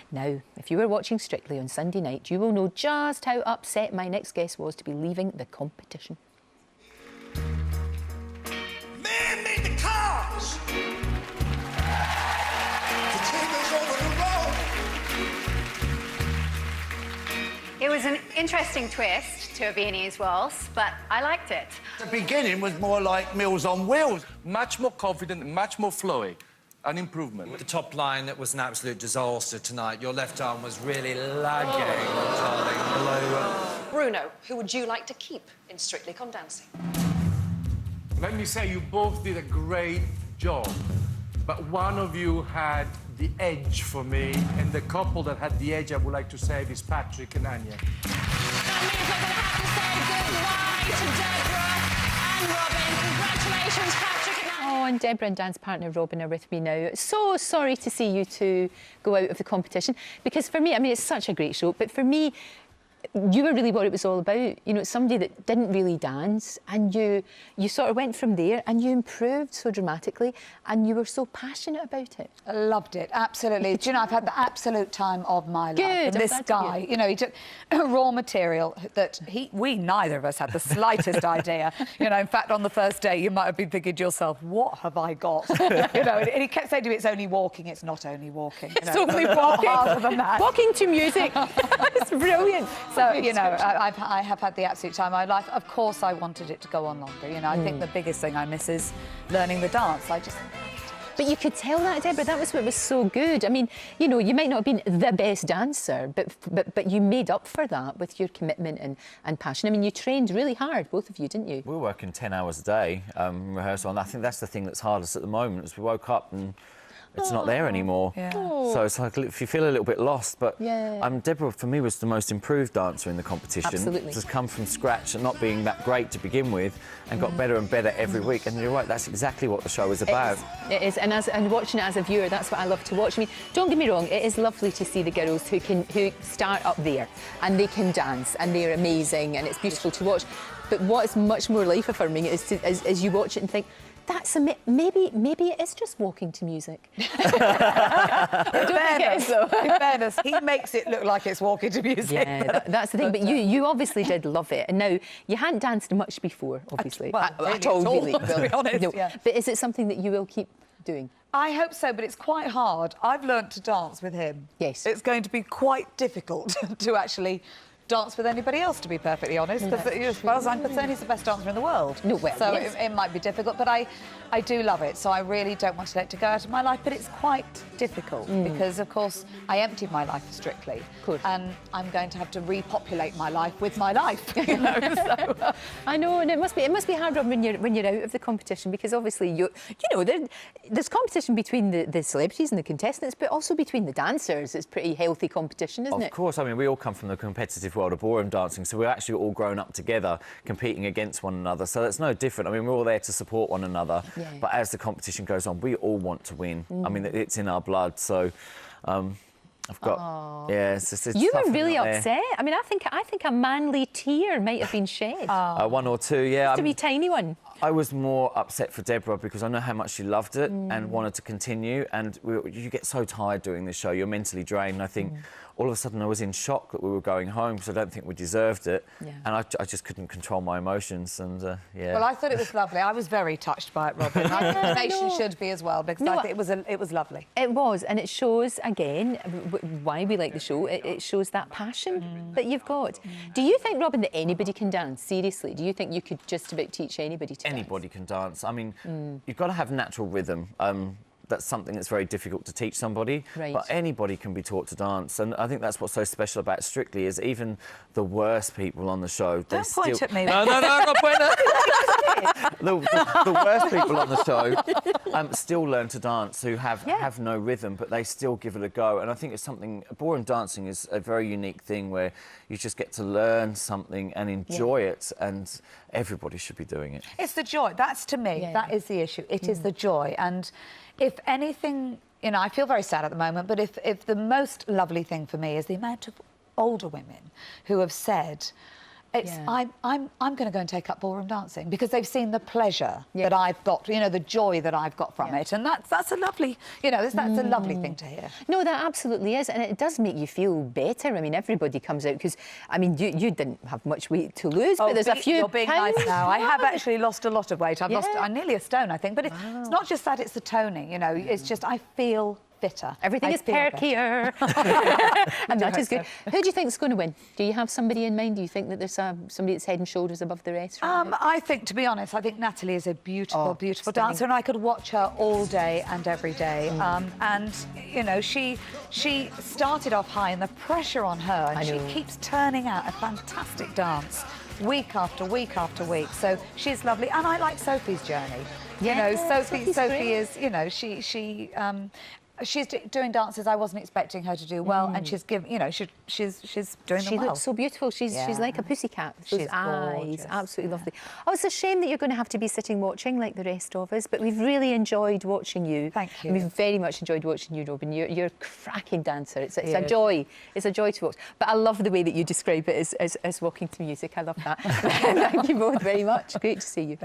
Now, if you were watching Strictly on Sunday night, you will know just how upset my next guest was to be leaving the competition. Man made the cars to take us over the road. It was an interesting twist to a Viennese waltz, but I liked it. The beginning was more like Meals on Wheels. Much more confident, much more flowy. An improvement. The top line, it was an absolute disaster tonight. Your left arm was really lagging, darling, below. Bruno, who would you like to keep in Strictly Come Dancing? Let me say, you both did a great job, but one of you had the edge for me, and the couple that had the edge, I would like to say, is Patrick and Anya. That means we're going to have to say goodbye to Deborah and Robin. Congratulations, Patrick and Anya. Oh, and Deborah and Dan's partner Robin are with me now. So sorry to see you two go out of the competition, because for me, I mean, it's such a great show, but for me, you were really what it was all about. You know, somebody that didn't really dance, and you sort of went from there and you improved so dramatically, and you were so passionate about it. I loved it, absolutely. Do you know, I've had the absolute time of my life. Good, And this guy, you know, he took raw material that we neither of us had the slightest idea. You know, in fact, on the first day, you might have been thinking to yourself, what have I got? You know, and he kept saying to me, it's only walking. It's not only walking. It's only walking. Harder than that. Walking to music. It's brilliant. So, you know, I have had the absolute time of my life. Of course, I wanted it to go on longer. You know, I think the biggest thing I miss is learning the dance. I just... But you could tell that, Deborah, that was what was so good. I mean, you know, you might not have been the best dancer, but you made up for that with your commitment and passion. I mean, you trained really hard, both of you, didn't you? We were working 10 hours a day, rehearsal, and I think that's the thing that's hardest at the moment, is we woke up and it's not there anymore. Yeah. So it's like if you feel a little bit lost. But Yeah. Deborah, for me, was the most improved dancer in the competition. Absolutely. Just come from scratch and not being that great to begin with, and got better and better every week. And you're right, that's exactly what the show is about. It is, and watching it as a viewer, that's what I love to watch. I mean, don't get me wrong, it is lovely to see the girls who start up there and they can dance and they're amazing and it's beautiful to watch. But what is much more life affirming is you watch it and think, that's maybe it is just walking to music. In fairness, he makes it look like it's walking to music. Yeah, that's the thing. But you obviously did love it, and now you hadn't danced much before, obviously. At all, really, to be honest. No. Yeah. But is it something that you will keep doing? I hope so, but it's quite hard. I've learnt to dance with him. Yes. It's going to be quite difficult to actually dance with anybody else, to be perfectly honest. As far as I'm concerned, he's the best dancer in the world. No, well, so yes. it might be difficult, but I do love it, so I really don't want to let it go out of my life, but it's quite difficult because, of course, I emptied my life strictly. Good. And I'm going to have to repopulate my life with my life, you know, so... I know, and it must be hard when you're out of the competition, because obviously you know there's competition between the celebrities and the contestants, but also between the dancers. It's pretty healthy competition, isn't it? Of course, I mean, we all come from the competitive world of ballroom dancing, so we're actually all grown up together, competing against one another. So it's no different. I mean, we're all there to support one another. Yeah. But as the competition goes on, we all want to win. I mean, it's in our blood. So I've got... Yeah, it's You tough were really out there. upset. I mean, I think a manly tear might have been shed. One or two, yeah. Just a wee tiny one. I was more upset for Deborah because I know how much she loved it and wanted to continue. And you get so tired doing this show, you're mentally drained. And I think all of a sudden I was in shock that we were going home because I don't think we deserved it. Yeah. And I just couldn't control my emotions. And yeah. Well, I thought it was lovely. I was very touched by it, Robin. I think the nation should be as well, because I think it was lovely. It was, and it shows, again, why we like the show. It shows that passion that you've got. Do you think, Robin, that anybody can dance? Seriously? Do you think you could just about teach anybody to dance? Anybody can dance. I mean, you've got to have natural rhythm. That's something that's very difficult to teach somebody. Right. But anybody can be taught to dance. And I think that's what's so special about Strictly is even the worst people on the show... Don't point at me. No, I'm not pointing at the worst people on the show still learn to dance, who have no rhythm, but they still give it a go. And I think it's something... Ballroom dancing is a very unique thing where you just get to learn something and enjoy it, and everybody should be doing it. It's the joy. That's, to me, that is the issue. It is the joy. And if anything, you know, I feel very sad at the moment, but if the most lovely thing for me is the amount of older women who have said, It's Yeah. I'm going to go and take up ballroom dancing because they've seen the pleasure Yeah. that I've got, you know, the joy that I've got from Yeah. it, and that's a lovely, you know, that's a lovely thing to hear. No, that absolutely is, and it does make you feel better. I mean, everybody comes out because, I mean, you didn't have much weight to lose, but there's a few You're being pounds. nice now. I have actually lost a lot of weight. I've lost Yeah. nearly a stone, I think. But it's not just that; it's the toning. You know, it's just I feel fitter. Everything I is feel better. perkier. And that is good. Who do you think is going to win? Do you have somebody in mind? Do you think that there's somebody that's head and shoulders above the rest? Right now? I think, to be honest, I think Natalie is a beautiful, beautiful stunning. dancer, and I could watch her all day and every day. And you know, she started off high, and the pressure on her, and she keeps turning out a fantastic dance week after week after week. So she's lovely, and I like Sophie's journey. Yeah, you know, Sophie's Sophie great. is, you know, she's doing dances I wasn't expecting her to do well, and she's giving, you know, she's doing She them well. looks so beautiful. She's like a pussycat. Those She's eyes, gorgeous. absolutely lovely. Oh, it's a shame that you're going to have to be sitting watching like the rest of us, but we've really enjoyed watching you. Thank you. And we've very much enjoyed watching you, Robin. You're a cracking dancer. It's a Yes. joy. It's a joy to watch. But I love the way that you describe it as walking to music. I love that. Thank you both very much. Great to see you.